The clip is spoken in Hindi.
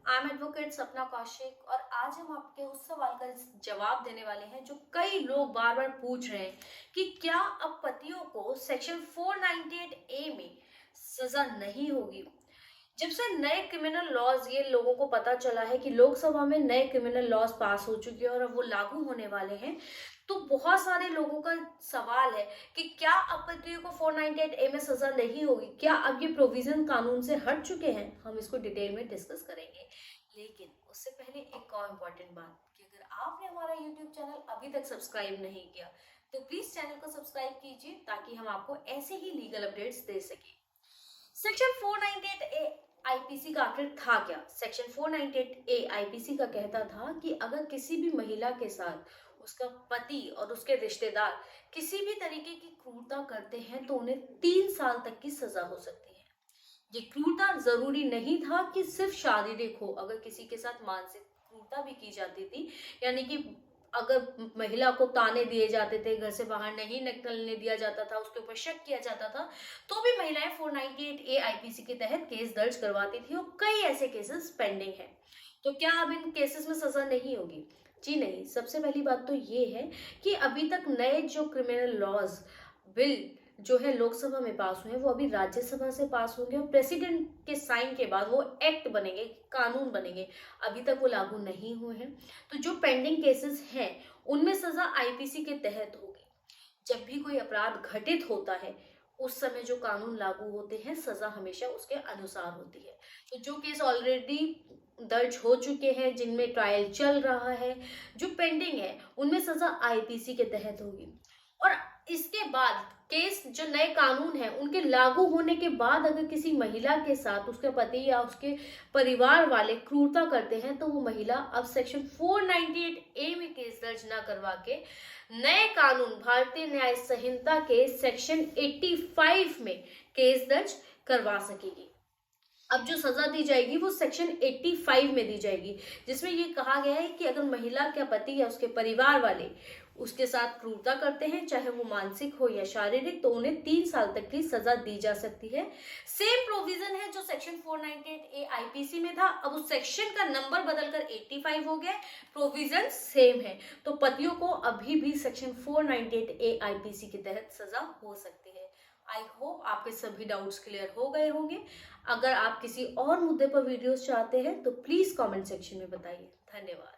आई एम एडवोकेट सपना कौशिक और आज हम आपके उस सवाल का जवाब देने वाले हैं जो कई लोग बार बार पूछ रहे हैं कि क्या अब पतियों को सेक्शन 498 ए में सजा नहीं होगी। जब से नए क्रिमिनल लॉज ये लोगों को पता चला है कि लोकसभा में नए क्रिमिनल लॉज पास हो चुके हैं और अब वो लागू होने वाले हैं, तो बहुत सारे लोगों का सवाल है कि क्या अब पतियों को 498 ए में सजा नहीं होगी, क्या अब ये प्रोविजन कानून से हट चुके हैं। हम इसको डिटेल में डिस्कस करेंगे, लेकिन उससे पहले एक और इम्पोर्टेंट बात कि अगर आपने हमारा यूट्यूब चैनल अभी तक सब्सक्राइब नहीं किया तो प्लीज चैनल को सब्सक्राइब कीजिए ताकि हम आपको ऐसे ही लीगल अपडेट्स दे सकें। सेक्शन 498 ए आईपीसी का आखिर था क्या। सेक्शन 498 ए आईपीसी का कहता था कि अगर किसी भी महिला के साथ उसका पति और उसके रिश्तेदार किसी भी तरीके की क्रूरता करते हैं तो उन्हें 3 साल तक की सजा हो सकती है। ये क्रूरता जरूरी नहीं था कि सिर्फ शारीरिक हो, अगर किसी के साथ मानसिक क्रूरता भी की जाती थी, यानी कि अगर महिला को ताने दिए जाते थे, घर से बाहर नहीं निकलने दिया जाता था, उसके ऊपर शक किया जाता था, तो भी महिलाएं 498 ए आईपीसी के तहत केस दर्ज करवाती थी और कई ऐसे केसेस पेंडिंग हैं। तो क्या अब इन केसेस में सजा नहीं होगी? जी नहीं। सबसे पहली बात तो ये है कि अभी तक नए जो क्रिमिनल लॉज बिल जो है लोकसभा में पास हुए हैं वो अभी राज्यसभा से पास होंगे और प्रेसिडेंट के साइन के बाद वो एक्ट बनेंगे, कानून बनेंगे। अभी तक वो लागू नहीं हुए हैं। तो जो पेंडिंग केसेस हैं उनमें सजा आईपीसी के तहत होगी। जब भी कोई अपराध घटित होता है उस समय जो कानून लागू होते हैं सजा हमेशा उसके अनुसार होती है। तो जो केस ऑलरेडी दर्ज हो चुके हैं, जिनमें ट्रायल चल रहा है, जो पेंडिंग है, उनमें सजा आईपीसी के तहत होगी। और इसके बाद केस जो नए कानून है उनके लागू होने के बाद अगर किसी महिला के साथ उसके पति या उसके परिवार वाले क्रूरता करते हैं तो वो महिला अब सेक्शन 498 ए में केस दर्ज ना करवा के नए कानून भारतीय न्याय संहिता के सेक्शन 85 में केस दर्ज करवा सकेगी। अब जो सजा दी जाएगी वो सेक्शन 85 में दी जाएगी, जिसमें ये कहा गया है कि अगर महिला के पति या उसके परिवार वाले उसके साथ क्रूरता करते हैं, चाहे वो मानसिक हो या शारीरिक, तो उन्हें 3 साल तक की सजा दी जा सकती है। सेम प्रोविजन है जो सेक्शन 498 ए आईपीसी में था, अब उस सेक्शन का नंबर बदलकर 85 हो गया, प्रोविजन सेम है। तो पतियों को अभी भी सेक्शन 498 ए आईपीसी के तहत सजा हो सकती है। आई होप आपके सभी डाउट्स क्लियर हो गए होंगे। अगर आप किसी और मुद्दे पर वीडियोस चाहते हैं तो प्लीज कमेंट सेक्शन में बताइए। धन्यवाद।